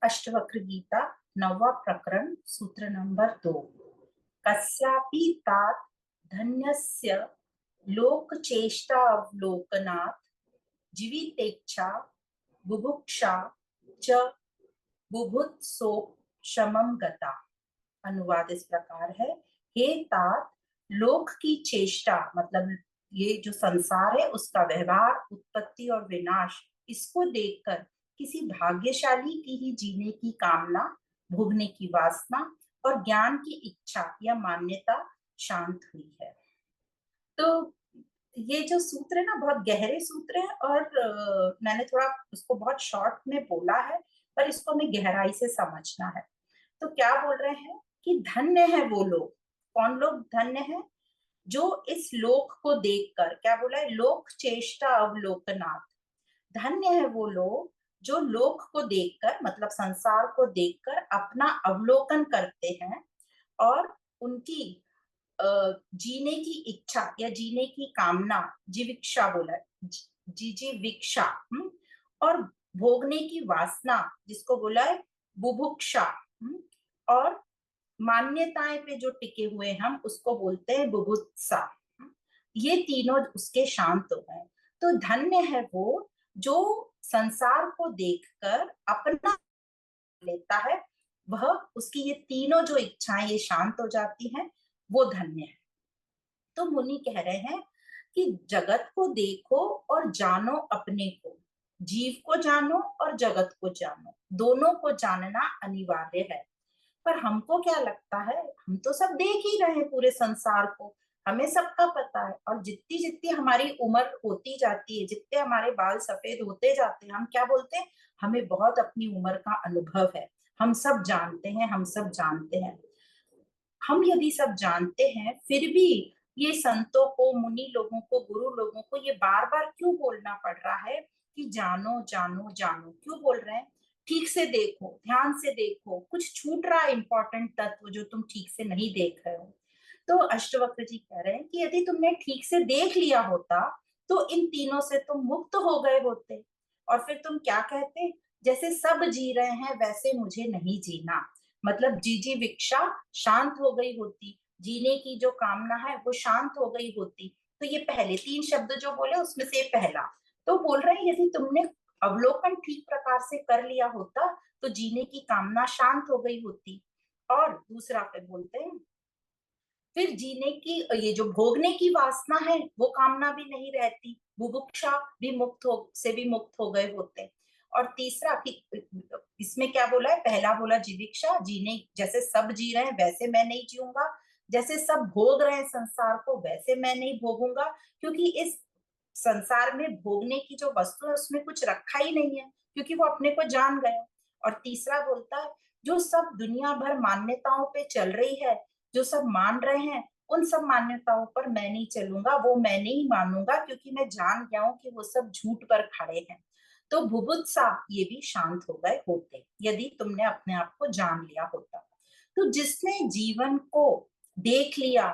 अष्टवक्र गीता, नौवा प्रकरण, सूत्र नंबर 2। कस्यापि तात धन्यस्य लोक चेष्टा अवलोकनात् जीवितेच्छा बुभुक्षा च बुभुत्सोपशमं गता। अनुवाद इस प्रकार है, हे तात, लोक की चेष्टा मतलब ये जो संसार है उसका व्यवहार, उत्पत्ति और विनाश, इसको देखकर किसी भाग्यशाली की ही जीने की कामना, भोगने की वासना और ज्ञान की इच्छा या मान्यता शांत हुई है। तो ये जो सूत्र है ना, बहुत गहरे सूत्र है और मैंने थोड़ा उसको बहुत शॉर्ट में बोला है, पर इसको हमें गहराई से समझना है। तो क्या बोल रहे हैं कि धन्य है वो लोग। कौन लोग धन्य है? जो इस लोक को देखकर, क्या बोला है, लोक चेष्टा अवलोकनात्। धन्य है वो लोग जो लोक को देखकर मतलब संसार को देखकर अपना अवलोकन करते हैं और उनकी जीने की इच्छा या जीने की कामना, जीविक्षा बोला है, जीविक्षा, और भोगने की वासना जिसको बोला है बुभुक्षा, और मान्यताएं पे जो टिके हुए हम उसको बोलते हैं बुभुत्सा। ये तीनों उसके शांत हो गए। तो धन्य है वो जो संसार को देखकर अपना लेता है, वह उसकी ये तीनों जो इच्छाएं ये शांत हो जाती हैं, वो धन्य है। तो मुनि कह रहे हैं कि जगत को देखो और जानो अपने को, जीव को जानो और जगत को जानो, दोनों को जानना अनिवार्य है। पर हमको क्या लगता है, हम तो सब देख ही रहे हैं पूरे संसार को, हमें सबका पता है। और जितनी जितनी हमारी उम्र होती जाती है, जितने हमारे बाल सफेद होते जाते हैं, हम क्या बोलते हैं, हमें बहुत अपनी उम्र का अनुभव है, हम सब जानते हैं, हम सब जानते हैं। हम यदि सब जानते हैं फिर भी ये संतों को, मुनि लोगों को, गुरु लोगों को ये बार बार क्यों बोलना पड़ रहा है कि जानो जानो जानो? क्यों बोल रहे हैं? ठीक से देखो, ध्यान से देखो, कुछ छूट रहा है इंपॉर्टेंट तत्व जो तुम ठीक से नहीं देख रहे हो। तो अष्टवक्र जी कह रहे हैं कि यदि तुमने ठीक से देख लिया होता तो इन तीनों से तुम मुक्त हो गए होते। और फिर तुम क्या कहते, जैसे सब जी रहे हैं वैसे मुझे नहीं जीना, मतलब जीजीविक्षा शांत हो गई होती, जीने की जो कामना है वो शांत हो गई होती। तो ये पहले 3 शब्द जो बोले उसमें से पहला, तो बोल रहे हैं यदि तुमने अवलोकन ठीक प्रकार से कर लिया होता तो जीने की कामना शांत हो गई होती। और दूसरा फिर बोलते हैं, फिर जीने की ये जो भोगने की वासना है वो कामना भी नहीं रहती, बुभुक्षा भी मुक्त हो से भी मुक्त हो गए होते। और तीसरा कि इसमें क्या बोला है, पहला बोला जीविक्षा, जीने जैसे सब जी रहे हैं वैसे मैं नहीं जीऊंगा, जैसे सब भोग रहे हैं संसार को वैसे मैं नहीं भोगूंगा, क्योंकि इस संसार में भोगने की जो वस्तु है उसमें कुछ रखा ही नहीं है, क्योंकि वो अपने को जान गया। और तीसरा बोलता है, जो सब दुनिया भर मान्यताओं पे चल रही है, जो सब मान रहे हैं, उन सब मान्यताओं पर मैं नहीं चलूंगा, वो मैं नहीं मानूंगा, क्योंकि मैं जान गया हूं कि वो सब झूठ पर खड़े हैं। तो बुभुत्सा ये भी शांत हो गए होते यदि तुमने अपने आप को जान लिया होता। तो जिसने जीवन को देख लिया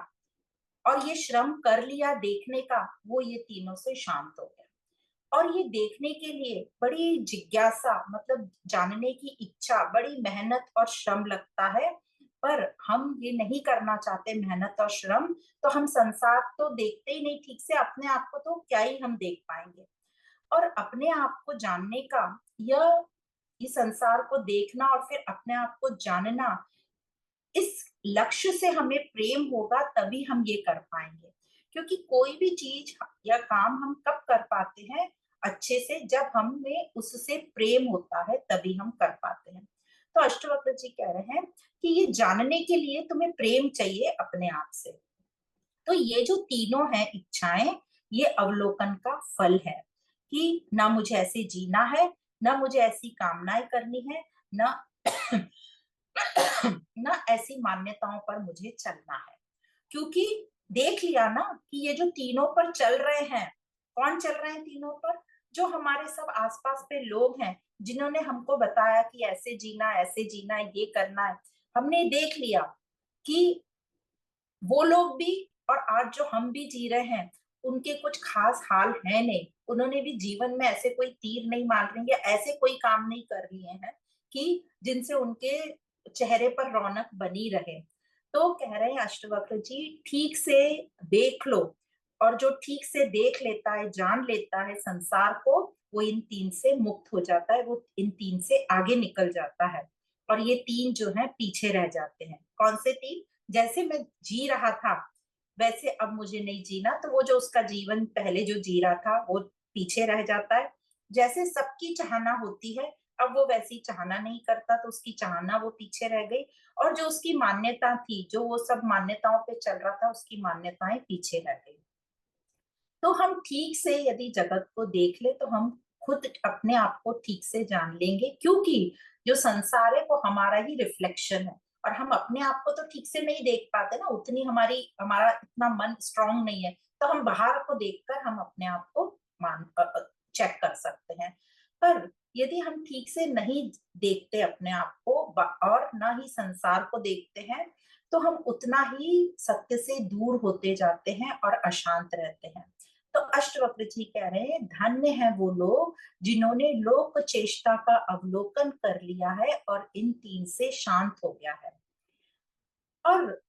और ये श्रम कर लिया देखने का, वो ये तीनों से शांत हो गया। और ये देखने के लिए बड़ी जिज्ञासा मतलब जानने की इच्छा, बड़ी मेहनत और श्रम लगता है, पर हम ये नहीं करना चाहते मेहनत और श्रम। तो हम संसार तो देखते ही नहीं ठीक से, अपने आप को तो क्या ही हम देख पाएंगे। और अपने आप को जानने का यह, इस संसार को देखना और फिर अपने आप को जानना, इस लक्ष्य से हमें प्रेम होगा तभी हम ये कर पाएंगे। क्योंकि कोई भी चीज या काम हम कब कर पाते हैं अच्छे से, जब हमें उससे प्रेम होता है तभी हम कर पाते हैं। तो अष्टवक्र जी कह रहे हैं कि ये जानने के लिए तुम्हें प्रेम चाहिए अपने आप से। तो ये जो तीनों है इच्छाएं, ये अवलोकन का फल है कि ना मुझे ऐसे जीना है, ना मुझे ऐसी कामनाएं करनी है, ना ना ऐसी मान्यताओं पर मुझे चलना है। क्योंकि देख लिया ना कि ये जो तीनों पर चल रहे हैं, कौन चल रहे हैं तीनों पर? जो हमारे सब आसपास पे लोग हैं जिन्होंने हमको बताया कि ऐसे जीना है, ये करना है। हमने देख लिया कि वो लोग भी और आज जो हम भी जी रहे हैं उनके कुछ खास हाल है नहीं, उन्होंने भी जीवन में ऐसे कोई तीर नहीं मार रहे हैं, ऐसे कोई काम नहीं कर लिए हैं कि जिनसे उनके चेहरे पर रौनक बनी रहे। तो कह रहे हैं अष्टवक्र जी, ठीक से देख लो, और जो ठीक से देख लेता है, जान लेता है संसार को, वो इन तीन से मुक्त हो जाता है, वो इन तीन से आगे निकल जाता है, और ये तीन जो है पीछे रह जाते हैं। कौन से तीन? जैसे मैं जी रहा था वैसे अब मुझे नहीं जीना, तो वो जो उसका जीवन पहले जो जी रहा था वो पीछे रह जाता है। जैसे सबकी चाहना होती है, अब वो वैसी चाहना नहीं करता, तो उसकी चाहना वो पीछे रह गई, और जो उसकी मान्यता थी, जो वो सब मान्यताओं पे चल रहा था, उसकी मान्यताएं पीछे रह गई। तो हम ठीक से यदि जगत को देख ले तो हम खुद अपने आप को ठीक से जान लेंगे, क्योंकि जो संसार है वो हमारा ही रिफ्लेक्शन है, और हम अपने आप को तो ठीक से नहीं देख पाते ना, उतनी हमारा इतना मन स्ट्रांग नहीं है, तो हम बाहर को देखकर हम अपने आप को मान चेक कर सकते हैं। पर यदि हम ठीक से नहीं देखते अपने आप को और ना ही संसार को देखते हैं, तो हम उतना ही सत्य से दूर होते जाते हैं और अशांत रहते हैं। तो अष्टवक्र जी कह रहे हैं, धन्य है वो लोग जिन्होंने लोक चेष्टा का अवलोकन कर लिया है और इन तीन से शांत हो गया है, और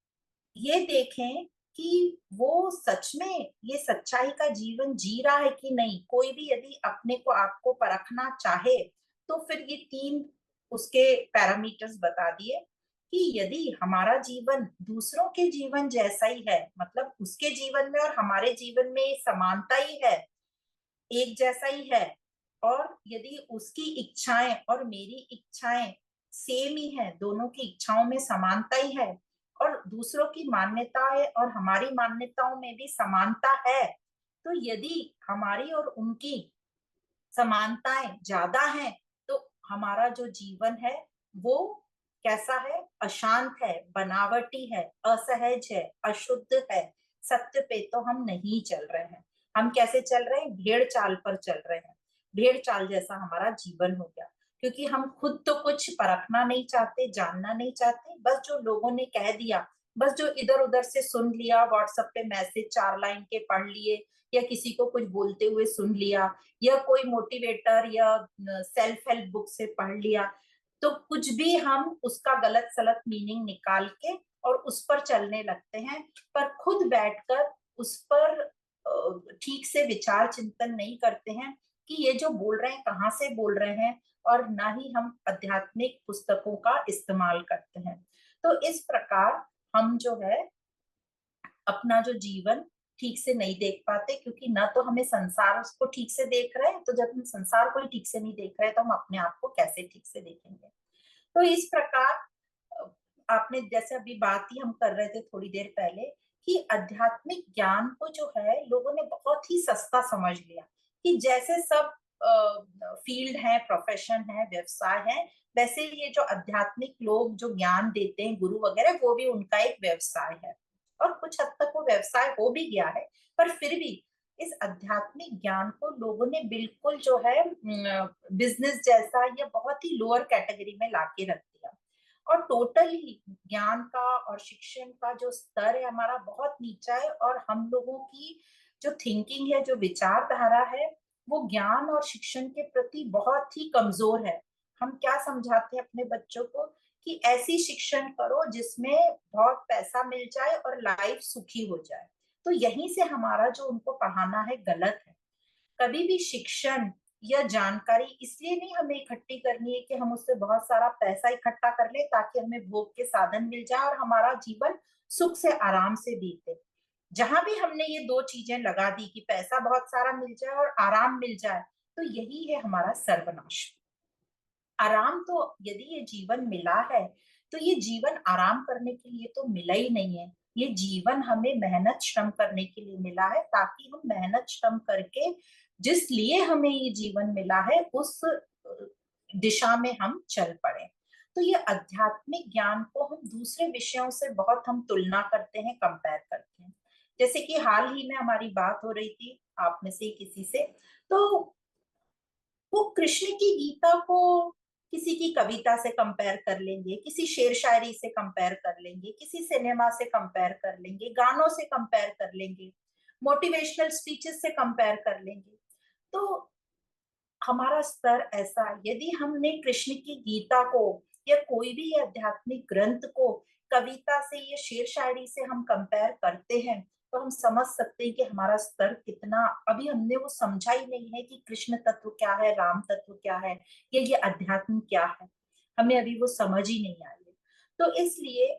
ये देखें कि वो सच में ये सच्चाई का जीवन जी रहा है कि नहीं। कोई भी यदि अपने को आपको परखना चाहे, तो फिर ये तीन उसके पैरामीटर्स बता दिए कि यदि हमारा जीवन दूसरों के जीवन जैसा ही है, मतलब उसके जीवन में और हमारे जीवन में समानता ही है, एक जैसा ही है, और यदि उसकी इच्छाएं और मेरी इच्छाएं सेम ही है, दोनों की इच्छाओं में समानता ही है, और दूसरों की मान्यताएं और हमारी मान्यताओं में भी समानता है, तो यदि हमारी और उनकी समानताएं ज्यादा हैं, तो हमारा जो जीवन है वो कैसा है? अशांत है, बनावटी है, असहज है, अशुद्ध है। सत्य पे तो हम नहीं चल रहे हैं। हम कैसे चल रहे हैं? भेड़ चाल पर चल रहे हैं। भेड़ चाल जैसा हमारा जीवन हो गया, क्योंकि हम खुद तो कुछ परखना नहीं चाहते, जानना नहीं चाहते, बस जो लोगों ने कह दिया, बस जो इधर उधर से सुन लिया, व्हाट्सएप पे मैसेज 4 लाइन के पढ़ लिए, या किसी को कुछ बोलते हुए सुन लिया, या कोई मोटिवेटर या सेल्फ हेल्प बुक से पढ़ लिया, तो कुछ भी हम उसका गलत सलत मीनिंग निकाल के और उस पर चलने लगते हैं, पर खुद बैठकर उस पर ठीक से विचार चिंतन नहीं करते हैं कि ये जो बोल रहे हैं कहाँ से बोल रहे हैं, और ना ही हम आध्यात्मिक पुस्तकों का इस्तेमाल करते हैं। तो इस प्रकार हम जो है अपना जो जीवन ठीक से नहीं देख पाते, क्योंकि ना तो हमें संसार को ठीक से देख रहे हैं, तो जब हम संसार को ही ठीक से नहीं देख रहे तो हम अपने आप को कैसे ठीक से देखेंगे। तो इस प्रकार आपने जैसे अभी बात ही हम कर रहे थे थोड़ी देर पहले, कि आध्यात्मिक ज्ञान को जो है लोगों ने बहुत ही सस्ता समझ लिया, कि जैसे सब फील्ड है, प्रोफेशन है, व्यवसाय है, वैसे ये जो आध्यात्मिक लोग जो ज्ञान देते हैं, गुरु वगैरह, वो भी उनका एक व्यवसाय है, और कुछ हद तक वो व्यवसाय हो भी गया है। पर फिर भी इस आध्यात्मिक ज्ञान को लोगों ने बिल्कुल जो है बिजनेस जैसा या बहुत ही लोअर कैटेगरी में लाके रख दिया, और टोटली ज्ञान का और शिक्षण का जो स्तर है हमारा बहुत नीचा है, और हम लोगों की जो थिंकिंग है, जो विचारधारा है, वो ज्ञान और शिक्षण के प्रति बहुत ही कमजोर है। हम क्या समझाते हैं अपने बच्चों को कि ऐसी शिक्षण करो जिसमें बहुत पैसा मिल जाए और लाइफ सुखी हो जाए। तो यहीं से हमारा जो उनको पढ़ाना है गलत है। कभी भी शिक्षण या जानकारी इसलिए नहीं हमें इकट्ठी करनी है कि हम उससे बहुत सारा पैसा इकट्ठा कर ले ताकि हमें भोग के साधन मिल जाए और हमारा जीवन सुख से आराम से बीते। जहां भी हमने ये दो चीजें लगा दी कि पैसा बहुत सारा मिल जाए और आराम मिल जाए, तो यही है हमारा सर्वनाश। आराम तो यदि ये जीवन मिला है, तो ये जीवन आराम करने के लिए तो मिला ही नहीं है। ये जीवन हमें मेहनत श्रम करने के लिए मिला है, ताकि हम मेहनत श्रम करके जिस लिए हमें ये जीवन मिला है उस दिशा में हम चल पड़े। तो ये आध्यात्मिक ज्ञान को हम दूसरे विषयों से बहुत हम तुलना करते हैं, कंपेयर करते हैं। जैसे कि हाल ही में हमारी बात हो रही थी आप में से किसी से, तो वो कृष्ण की गीता को किसी की कविता से कंपेयर कर लेंगे, किसी शेर शायरी से कंपेयर कर लेंगे, किसी सिनेमा से कंपेयर कर लेंगे, गानों से कंपेयर कर लेंगे, मोटिवेशनल स्पीचेस से कंपेयर कर लेंगे। तो हमारा स्तर ऐसा, यदि हमने कृष्ण की गीता को या कोई भी आध्यात्मिक ग्रंथ को कविता से या शेर शायरी से हम कंपेयर करते हैं, तो हम समझ सकते हैं कि हमारा स्तर कितना, अभी हमने वो समझा ही नहीं है कि कृष्ण तत्व क्या है, राम तत्व क्या है, या ये अध्यात्म क्या है, हमें अभी वो समझ ही नहीं आई है। तो इसलिए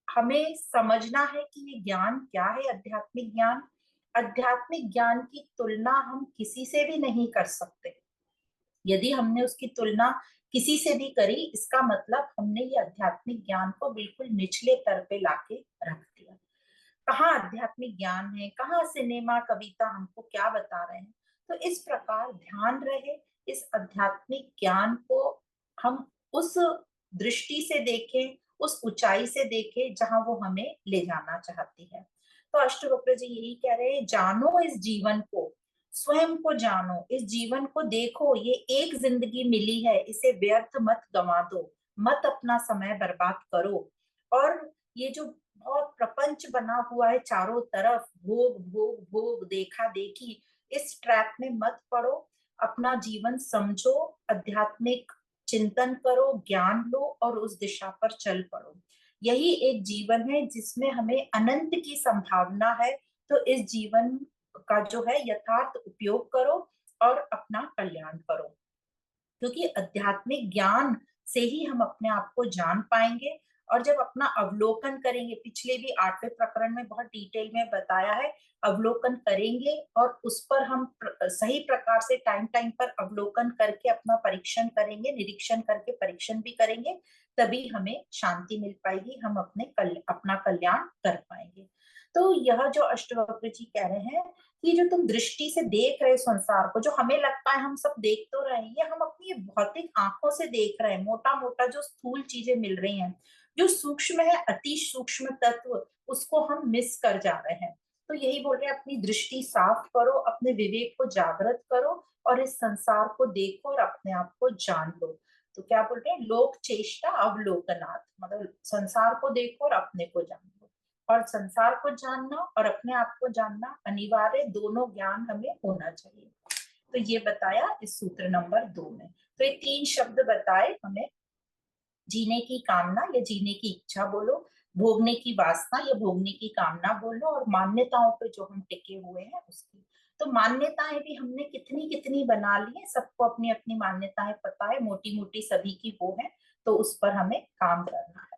हमें समझना है कि ये ज्ञान क्या है, आध्यात्मिक ज्ञान। आध्यात्मिक ज्ञान की तुलना हम किसी से भी नहीं कर सकते। यदि हमने उसकी तुलना किसी से भी करी, इसका मतलब हमने ये आध्यात्मिक ज्ञान को बिल्कुल निचले स्तर पे लाके रख दिया। कहाँ आध्यात्मिक ज्ञान है, कहाँ सिनेमा कविता हमको क्या बता रहे हैं। तो इस प्रकार ध्यान रहे, इस आध्यात्मिक ज्ञान को हम उस दृष्टि से देखें, उस ऊंचाई से देखें जहां वो हमें ले जाना चाहती है। तो अष्टवक्र जी यही कह रहे हैं, जानो इस जीवन को, स्वयं को जानो, इस जीवन को देखो, ये एक जिंदगी मिली है, इसे व्यर्थ मत गंवा दो, मत अपना समय बर्बाद करो। और ये जो बहुत प्रपंच बना हुआ है चारों तरफ, भोग भोग भोग, देखा देखी, इस ट्रैप में मत पड़ो। अपना जीवन समझो, आध्यात्मिक चिंतन करो, ज्ञान लो और उस दिशा पर चल पड़ो। यही एक जीवन है जिसमें हमें अनंत की संभावना है। तो इस जीवन का जो है यथार्थ उपयोग करो और अपना कल्याण करो, क्योंकि आध्यात्मिक ज्ञान से ही हम अपने आप को जान पाएंगे। और जब अपना अवलोकन करेंगे, पिछले भी 8वें प्रकरण में बहुत डिटेल में बताया है, अवलोकन करेंगे और उस पर हम सही प्रकार से टाइम टाइम पर अवलोकन करके अपना परीक्षण करेंगे, निरीक्षण करके परीक्षण भी करेंगे, तभी हमें शांति मिल पाएगी, हम अपना कल्याण कर पाएंगे। तो यह जो अष्टवक्र जी कह रहे हैं कि जो तुम दृष्टि से देख रहे हो संसार को, जो हमें लगता है हम सब देख तो रहे हैं, ये हम अपनी भौतिक आंखों से देख रहे हैं, मोटा मोटा जो स्थूल चीजें मिल रही हैं, जो सूक्ष्म है, अति सूक्ष्म तत्व, उसको हम मिस कर जा रहे हैं। तो यही बोल रहे हैं, अपनी दृष्टि साफ करो, अपने विवेक को जागृत करो और इस संसार को देखो और अपने आप को जान लो। तो क्या बोल रहे हैं, लोक चेष्टा अवलोकनात्, मतलब संसार को देखो और अपने को जान लो। और संसार को जानना और अपने आप को जानना अनिवार्य, दोनों ज्ञान हमें होना चाहिए। तो ये बताया इस सूत्र नंबर 2 में। तो ये 3 शब्द बताए हमें, जीने की कामना या जीने की इच्छा बोलो, भोगने की वासना या भोगने की कामना बोलो, और मान्यताओं पे जो हम टिके हुए हैं उसकी। तो मान्यताएं भी हमने कितनी कितनी बना ली है, सबको अपनी अपनी मान्यताएं पता है, मोटी मोटी सभी की वो है, तो उस पर हमें काम करना है।